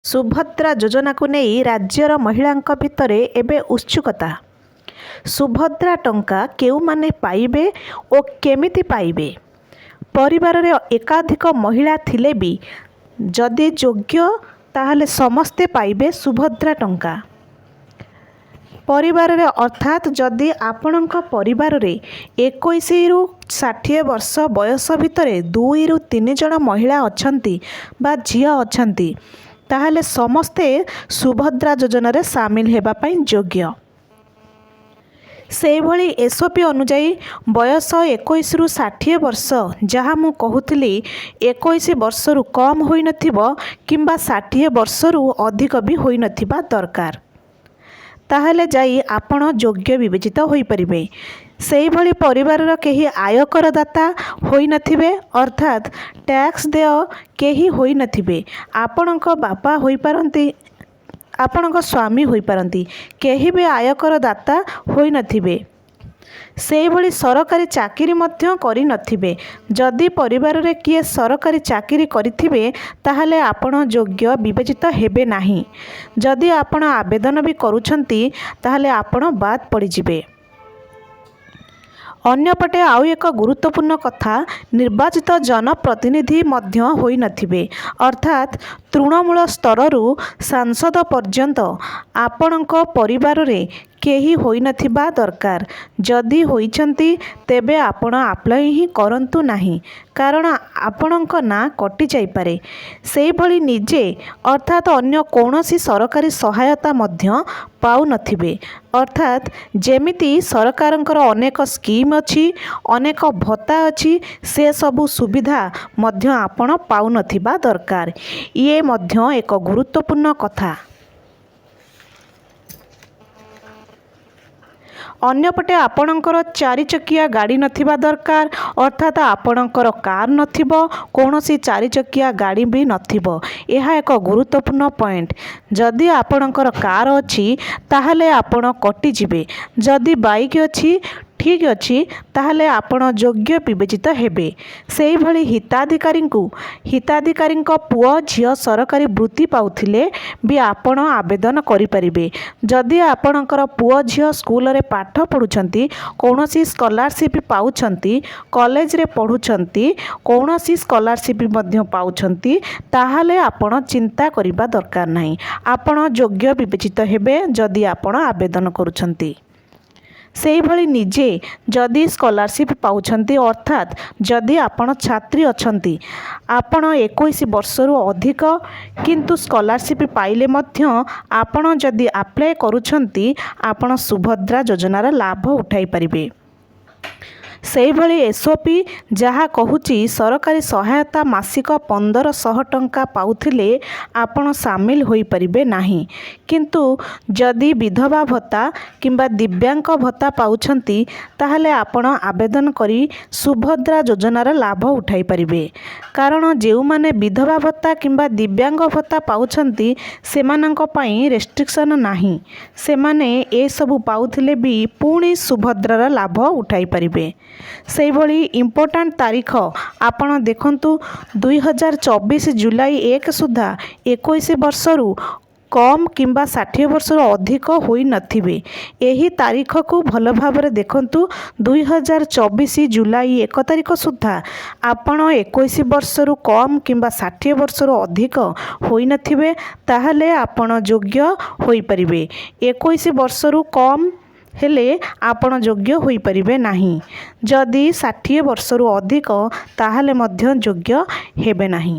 ସୁଭଦ୍ରା ଯୋଜନାକୁ ନେଇ ରାଜ୍ୟର ମହିଳାଙ୍କ ଭିତରେ ଏବେ ଉତ୍ସୁକତା। ସୁଭଦ୍ରା ଟଙ୍କା କେଉଁମାନେ ପାଇବେ ଓ କେମିତି ପାଇବେ? ପରିବାରରେ ଏକାଧିକ ମହିଳା ଥିଲେ ବି ଯଦି ଯୋଗ୍ୟ ତାହେଲେ ସମସ୍ତେ ପାଇବେ ସୁଭଦ୍ରା ଟଙ୍କା। ପରିବାରରେ ଅର୍ଥାତ୍ ଯଦି ଆପଣଙ୍କ ପରିବାରରେ 21ରୁ 60 ବର୍ଷ ବୟସ ଭିତରେ 2ରୁ 3 ଜଣ ମହିଳା ଅଛନ୍ତି ବା ଝିଅ ଅଛନ୍ତି ତାହେଲେ ସମସ୍ତେ ସୁଭଦ୍ରା ଯୋଜନାରେ ସାମିଲ ହେବା ପାଇଁ ଯୋଗ୍ୟ। ସେହିଭଳି ଏସ୍ଓପି ଅନୁଯାୟୀ ବୟସ 21ରୁ 60 ବର୍ଷ, ଯାହା ମୁଁ କହୁଥିଲି 21 ବର୍ଷରୁ କମ୍ ହୋଇନଥିବ କିମ୍ବା 60 ବର୍ଷରୁ ଅଧିକ ବି ହୋଇନଥିବା ଦରକାର। ତାହେଲେ ଯାଇ ଆପଣ ଯୋଗ୍ୟ ବିବେଚିତ ହୋଇପାରିବେ। ସେହିଭଳି ପରିବାରର କେହି ଆୟକରଦାତା ହୋଇନଥିବେ ଅର୍ଥାତ୍ ଟ୍ୟାକ୍ସ ଦେୟ କେହି ହୋଇନଥିବେ। ଆପଣଙ୍କ ବାପା ହୋଇପାରନ୍ତି, ଆପଣଙ୍କ ସ୍ୱାମୀ ହୋଇପାରନ୍ତି, କେହି ବି ଆୟକରଦାତା ହୋଇନଥିବେ। ସେହିଭଳି ସରକାରୀ ଚାକିରି ମଧ୍ୟ କରିନଥିବେ। ଯଦି ପରିବାରରେ କିଏ ସରକାରୀ ଚାକିରି କରିଥିବେ ତାହେଲେ ଆପଣ ଯୋଗ୍ୟ ବିବେଚିତ ହେବେ ନାହିଁ। ଯଦି ଆପଣ ଆବେଦନ ବି କରୁଛନ୍ତି ତାହେଲେ ଆପଣ ବାଦ୍ ପଡ଼ିଯିବେ। ଅନ୍ୟପଟେ ଆଉ ଏକ ଗୁରୁତ୍ୱପୂର୍ଣ୍ଣ କଥା, ନିର୍ବାଚିତ ଜନପ୍ରତିନିଧି ମଧ୍ୟ ହୋଇନଥିବେ ଅର୍ଥାତ୍ ତୃଣମୂଳ ସ୍ତରରୁ ସାଂସଦ ପର୍ଯ୍ୟନ୍ତ ଆପଣଙ୍କ ପରିବାରରେ କେହି ହୋଇନଥିବା ଦରକାର। ଯଦି ହୋଇଛନ୍ତି ତେବେ ଆପଣ ଆପ୍ଲାଏ ହିଁ କରନ୍ତୁ ନାହିଁ, କାରଣ ଆପଣଙ୍କ ନାଁ କଟିଯାଇପାରେ। ସେହିଭଳି ନିଜେ ଅର୍ଥାତ୍ ଅନ୍ୟ କୌଣସି ସରକାରୀ ସହାୟତା ମଧ୍ୟ ପାଉନଥିବେ ଅର୍ଥାତ୍ ଯେମିତି ସରକାରଙ୍କର ଅନେକ ସ୍କିମ୍ ଅଛି, ଅନେକ ଭତ୍ତା ଅଛି, ସେସବୁ ସୁବିଧା ମଧ୍ୟ ଆପଣ ପାଉନଥିବା ଦରକାର। ଇଏ ମଧ୍ୟ ଏକ ଗୁରୁତ୍ୱପୂର୍ଣ୍ଣ କଥା। ଅନ୍ୟପଟେ ଆପଣଙ୍କର 4 ଚକିଆ ଗାଡ଼ି ନଥିବା ଦରକାର ଅର୍ଥାତ୍ ଆପଣଙ୍କର କାର୍ ନଥିବ, କୌଣସି 4 ଚକିଆ ଗାଡ଼ି ବି ନଥିବ। ଏହା ଏକ ଗୁରୁତ୍ୱପୂର୍ଣ୍ଣ ପଏଣ୍ଟ। ଯଦି ଆପଣଙ୍କର କାର୍ ଅଛି ତାହେଲେ ଆପଣ କଟିଯିବେ। ଯଦି ବାଇକ୍ ଅଛି ଠିକ୍ ଅଛି, ତାହେଲେ ଆପଣ ଯୋଗ୍ୟ ବିବେଚିତ ହେବେ। ସେହିଭଳି ହିତାଧିକାରୀଙ୍କ ପୁଅ ଝିଅ ସରକାରୀ ବୃତ୍ତି ପାଉଥିଲେ ବି ଆପଣ ଆବେଦନ କରିପାରିବେ। ଯଦି ଆପଣଙ୍କର ପୁଅ ଝିଅ ସ୍କୁଲରେ ପାଠ ପଢ଼ୁଛନ୍ତି, କୌଣସି ସ୍କଲାରସିପ୍ ପାଉଛନ୍ତି, କଲେଜରେ ପଢ଼ୁଛନ୍ତି, କୌଣସି ସ୍କଲାରସିପ୍ ମଧ୍ୟ ପାଉଛନ୍ତି, ତାହେଲେ ଆପଣ ଚିନ୍ତା କରିବା ଦରକାର ନାହିଁ। ଆପଣ ଯୋଗ୍ୟ ବିବେଚିତ ହେବେ ଯଦି ଆପଣ ଆବେଦନ କରୁଛନ୍ତି। ସେହିଭଳି ନିଜେ ଯଦି ସ୍କଲାରସିପ୍ ପାଉଛନ୍ତି ଅର୍ଥାତ୍ ଯଦି ଆପଣ ଛାତ୍ରୀ ଅଛନ୍ତି, ଆପଣ 21 ବର୍ଷରୁ ଅଧିକ କିନ୍ତୁ ସ୍କଲାରସିପ୍ ପାଇଲେ ମଧ୍ୟ ଆପଣ ଯଦି ଆପ୍ଲାଏ କରୁଛନ୍ତି ଆପଣ ସୁଭଦ୍ରା ଯୋଜନାର ଲାଭ ଉଠାଇପାରିବେ। ସେହିଭଳି ଏସ୍ଓପି ଯାହା କହୁଛି ସରକାରୀ ସହାୟତା ମାସିକ 1500 ଟଙ୍କା ପାଉଥିଲେ ଆପଣ ସାମିଲ ହୋଇପାରିବେ ନାହିଁ। କିନ୍ତୁ ଯଦି ବିଧବା ଭତ୍ତା କିମ୍ବା ଦିବ୍ୟାଙ୍ଗ ଭତ୍ତା ପାଉଛନ୍ତି ତାହେଲେ ଆପଣ ଆବେଦନ କରି ସୁଭଦ୍ରା ଯୋଜନାର ଲାଭ ଉଠାଇପାରିବେ। କାରଣ ଯେଉଁମାନେ ବିଧବା ଭତ୍ତା କିମ୍ବା ଦିବ୍ୟାଙ୍ଗ ଭତ୍ତା ପାଉଛନ୍ତି ସେମାନଙ୍କ ପାଇଁ ରେଷ୍ଟ୍ରିକ୍ସନ୍ ନାହିଁ। ସେମାନେ ଏସବୁ ପାଉଥିଲେ ବି ପୁଣି ସୁଭଦ୍ରାର ଲାଭ ଉଠାଇପାରିବେ। ସେହିଭଳି ଇମ୍ପୋର୍ଟାଣ୍ଟ ତାରିଖ ଆପଣ ଦେଖନ୍ତୁ, 2024 ଜୁଲାଇ 1 ସୁଦ୍ଧା 21 ବର୍ଷରୁ କମ୍ କିମ୍ବା 60 ବର୍ଷରୁ ଅଧିକ ହୋଇନଥିବେ। ଏହି ତାରିଖକୁ ଭଲ ଭାବରେ ଦେଖନ୍ତୁ। 2024 ଜୁଲାଇ 1 ତାରିଖ ସୁଦ୍ଧା ଆପଣ 21 ବର୍ଷରୁ କମ୍ କିମ୍ବା 60 ବର୍ଷରୁ ଅଧିକ ହୋଇନଥିବେ, ତାହେଲେ ଆପଣ ଯୋଗ୍ୟ ହୋଇପାରିବେ। 21 ବର୍ଷରୁ କମ୍ ହେଲେ ଆପଣ ଯୋଗ୍ୟ ହୋଇପାରିବେ ନାହିଁ। ଯଦି 60 ବର୍ଷରୁ ଅଧିକ ତାହେଲେ ମଧ୍ୟ ଯୋଗ୍ୟ ହେବେ ନାହିଁ।